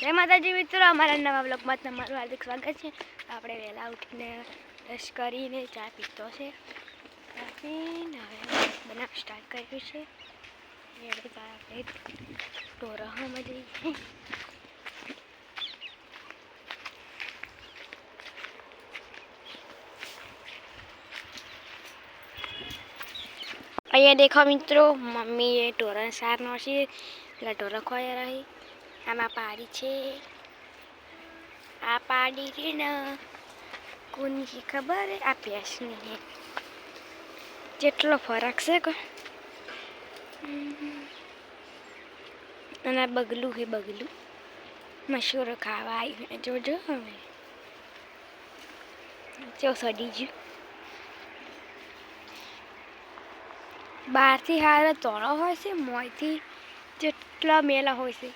જય માતાજી મિત્રો, અમારા નવા બ્લોગમાં તમારું હાર્દિક સ્વાગત છે. આપણે વહેલા ઉઠીને બ્રશ કરીને ચા પીતો છે. ચા પીને હવે બનાવ સ્ટાર્ટ કર્યું છે. એટલે આપણે ઢોરામાં જઈએ. અહીંયા દેખો મિત્રો, મમ્મીએ ઢોરા સાર નોશી એટલે ઢોરા ખોયા રહી. આમાં પાડી છે, આ પાડી છે ને કોની છે ખબર? આ ભેંસની છે. જેટલો ફરક છે કે અને આ બગલું છે, બગલું મશૂરો ખાવા આવ્યું. જોજો હવે ચો સડી ગયું. બહારથી હારે તોળો હોય છે, મોંથી જેટલા મેલા હોય છે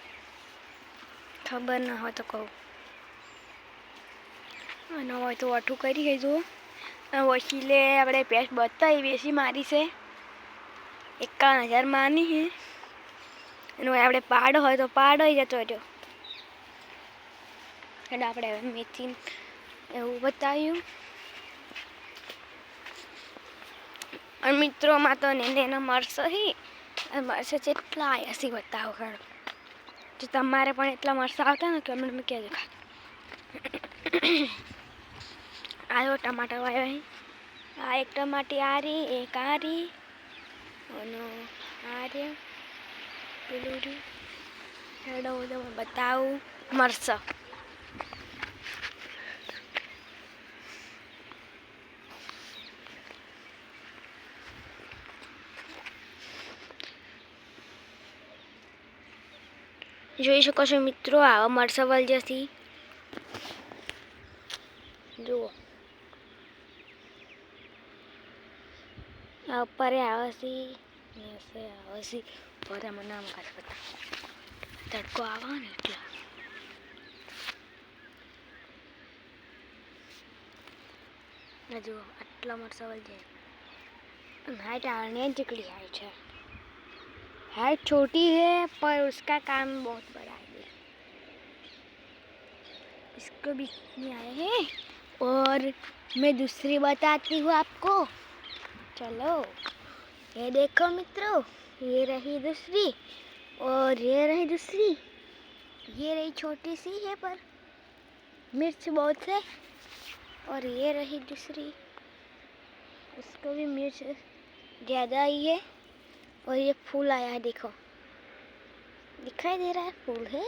ખબર ના હોય તો કહું. અને હોય તો અઠું કરી છે. જુઓ વસીલે આપણે ભેંસ બતાવી બેસી મારી છે 51,000 માની છે. અને આપણે પાડો હોય તો પાડો જતો રહ્યો. એટલે આપણે હવે મેથી એવું બતાવ્યું. અને મિત્રોમાં તો એને મળશે હી મળશે જેટલા આવ્યા છે બતાવો ખરો. જો તમારે પણ એટલા મરસા આવતા ને તો અમને કહેજો. આવ્યો ટમાટર વાવ્યા. આ એક ટમાટી આ રહી, એક આ રહી, અને આ રે પેલું રહ્યું. હેડો બધું બતાવું મરસા. જોઈ શકો છો મિત્રો, આવા મરસા વલજથી જુઓ. આ ઉપર આવે છે, નીચે આવે છે. બધા મને નામ કાઢ બતા તડકો આવે ને એટલે. जो अट्ला मरसा वल जाए हाइट आने चिकड़ी हाइट है. हाइट छोटी है पर उसका काम बहुत बड़ा है. इसको भी नहीं आए हैं. और मैं दूसरी बताती हूँ आपको. चलो ये देखो मित्रों, ये रही दूसरी और ये रही दूसरी. ये रही छोटी सी है पर मिर्च बहुत है. और ये रही दूसरी, उसको भी मिर्च ज़्यादा आई है. और ये फूल आया है, देखो दिखाई दे रहा है फूल है.